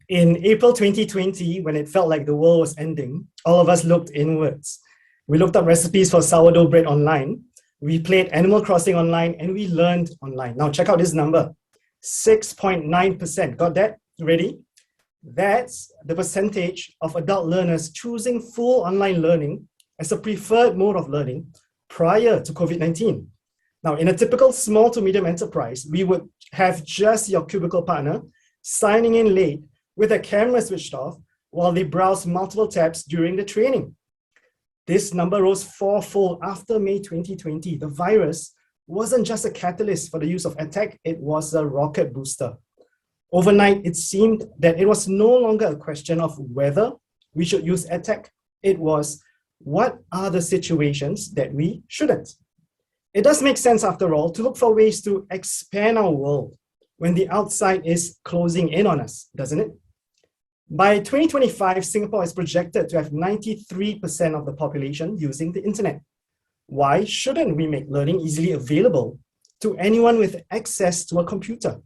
In April 2020, when it felt like the world was ending, all of us looked inwards. We looked up recipes for sourdough bread online, we played Animal Crossing online, and we learned online. Now check out this number, 6.9%. Got that? Ready? That's the percentage of adult learners choosing full online learning as a preferred mode of learning prior to COVID-19. Now, in a typical small to medium enterprise, we would have just your cubicle partner signing in late with their camera switched off while they browse multiple tabs during the training. This number rose fourfold after May 2020. The virus wasn't just a catalyst for the use of EdTech, it was a rocket booster. Overnight, it seemed that it was no longer a question of whether we should use EdTech. It was, what are the situations that we shouldn't? It does make sense, after all, to look for ways to expand our world when the outside is closing in on us, doesn't it? By 2025, Singapore is projected to have 93% of the population using the internet. Why shouldn't we make learning easily available to anyone with access to a computer?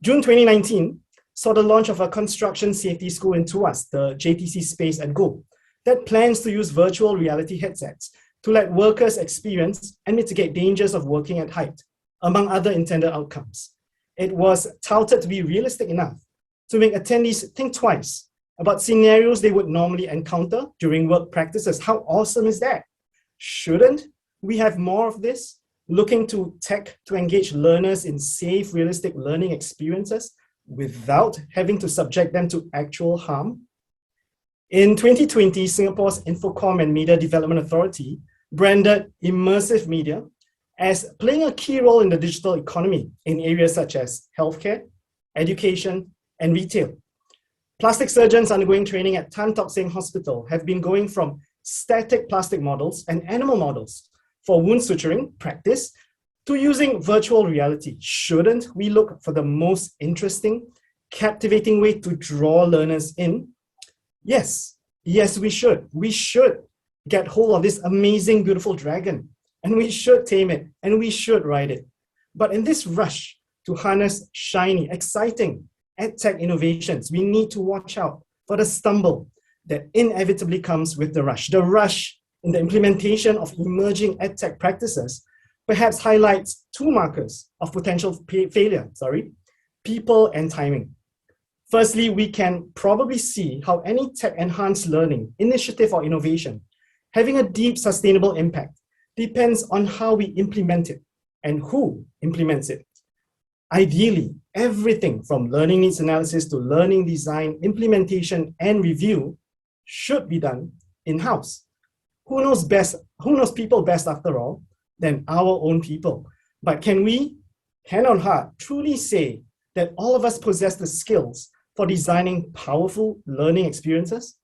June 2019 saw the launch of a construction safety school in Tuas, the JTC Space at Go, that plans to use virtual reality headsets to let workers experience and mitigate dangers of working at height, among other intended outcomes. It was touted to be realistic enough to make attendees think twice about scenarios they would normally encounter during work practices. How awesome is that? Shouldn't we have more of this? Looking to tech to engage learners in safe, realistic learning experiences without having to subject them to actual harm? In 2020, Singapore's Infocom and Media Development Authority branded Immersive Media as playing a key role in the digital economy in areas such as healthcare, education, and retail. Plastic surgeons undergoing training at Tan Tock Seng Hospital have been going from static plastic models and animal models for wound suturing practice to using virtual reality. Shouldn't we look for the most interesting, captivating way to draw learners in? Yes, we should. We should get hold of this amazing, beautiful dragon, and we should tame it, and we should ride it. But in this rush to harness shiny, exciting EdTech innovations, we need to watch out for the stumble that inevitably comes with the rush. The rush in the implementation of emerging EdTech practices perhaps highlights two markers of potential failure, people and timing. Firstly, we can probably see how any tech-enhanced learning initiative or innovation having a deep sustainable impact depends on how we implement it and who implements it. Ideally, everything from learning needs analysis to learning design, implementation, and review should be done in-house. Who knows people best, after all, than our own people? But can we, hand on heart, truly say that all of us possess the skills for designing powerful learning experiences?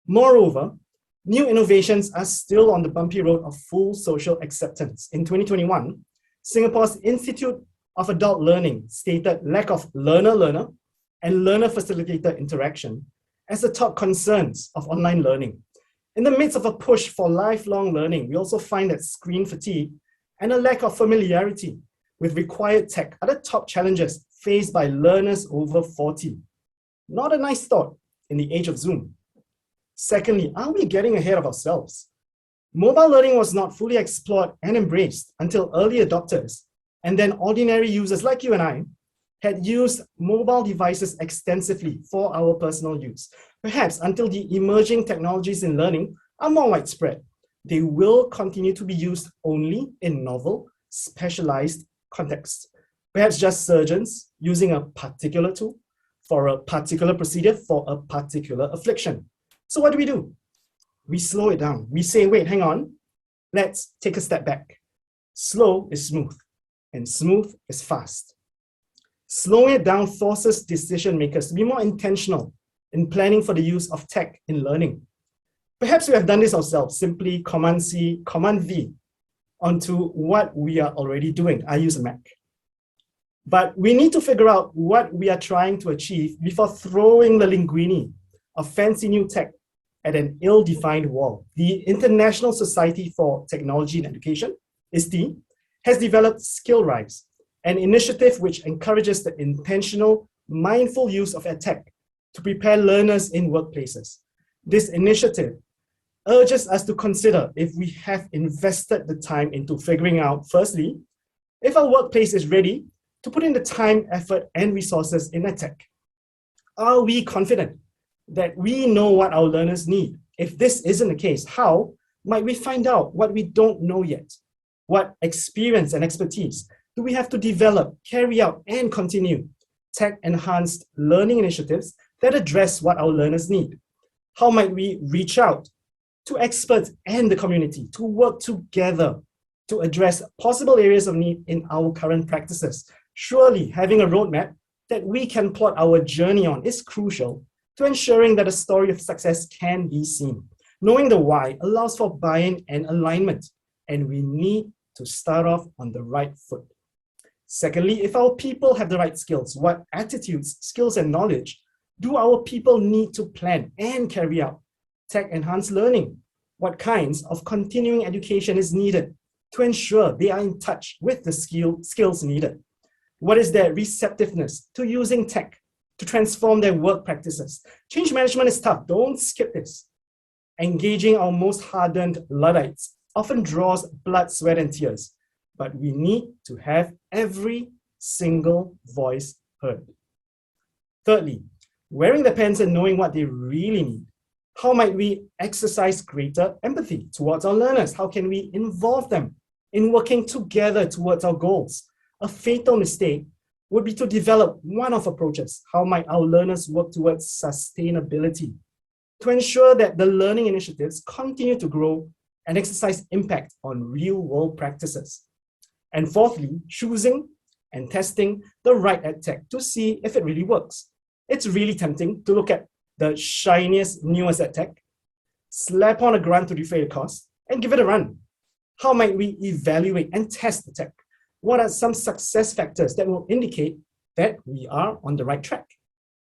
Moreover, new innovations are still on the bumpy road of full social acceptance. In 2021, Singapore's Institute of Adult Learning stated lack of learner-learner and learner-facilitator interaction as the top concerns of online learning. In the midst of a push for lifelong learning, we also find that screen fatigue and a lack of familiarity with required tech are the top challenges faced by learners over 40. Not a nice thought in the age of Zoom. Secondly, are we getting ahead of ourselves? Mobile learning was not fully explored and embraced until early adopters and then ordinary users like you and I had used mobile devices extensively for our personal use. Perhaps until the emerging technologies in learning are more widespread, they will continue to be used only in novel, specialized contexts. Perhaps just surgeons using a particular tool for a particular procedure for a particular affliction. So what do? We slow it down. We say, wait, hang on, let's take a step back. Slow is smooth, and smooth is fast. Slowing it down forces decision makers to be more intentional in planning for the use of tech in learning. Perhaps we have done this ourselves, simply Command-C, Command-V onto what we are already doing. I use a Mac. But we need to figure out what we are trying to achieve before throwing the linguine of fancy new tech at an ill-defined wall. The International Society for Technology and Education, ISTE, has developed SkillRise, an initiative which encourages the intentional mindful use of EdTech to prepare learners in workplaces. This initiative urges us to consider if we have invested the time into figuring out, firstly, if our workplace is ready to put in the time, effort, and resources in EdTech. Are we confident that we know what our learners need? If this isn't the case, how might we find out what we don't know yet? What experience and expertise do we have to develop, carry out, and continue tech-enhanced learning initiatives that address what our learners need? How might we reach out to experts and the community to work together to address possible areas of need in our current practices? Surely having a roadmap that we can plot our journey on is crucial to ensuring that a story of success can be seen. Knowing the why allows for buy-in and alignment, and we need to start off on the right foot. Secondly, if our people have the right skills, what attitudes, skills, and knowledge do our people need to plan and carry out tech-enhanced learning? What kinds of continuing education is needed to ensure they are in touch with the skills needed? What is their receptiveness to using tech to transform their work practices? Change management is tough. Don't skip this. Engaging our most hardened Luddites often draws blood, sweat, and tears, but we need to have every single voice heard. Thirdly, wearing the pants and knowing what they really need. How might we exercise greater empathy towards our learners? How can we involve them in working together towards our goals? A fatal mistake would be to develop one-off approaches. How might our learners work towards sustainability to ensure that the learning initiatives continue to grow and exercise impact on real-world practices? And fourthly, choosing and testing the right EdTech to see if it really works. It's really tempting to look at the shiniest, newest EdTech, slap on a grant to defray the cost, and give it a run. How might we evaluate and test the tech? What are some success factors that will indicate that we are on the right track?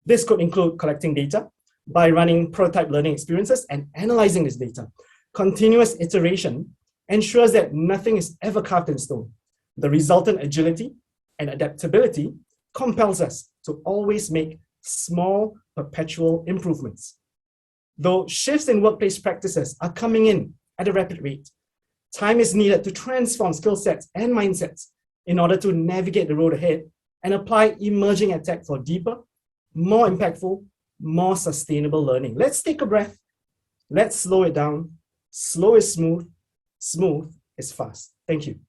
This could include collecting data by running prototype learning experiences and analyzing this data. Continuous iteration ensures that nothing is ever carved in stone. The resultant agility and adaptability compels us to always make small, perpetual improvements. Though shifts in workplace practices are coming in at a rapid rate, time is needed to transform skill sets and mindsets in order to navigate the road ahead and apply emerging EdTech for deeper, more impactful, more sustainable learning. Let's take a breath. Let's slow it down. Slow is smooth. Smooth is fast. Thank you.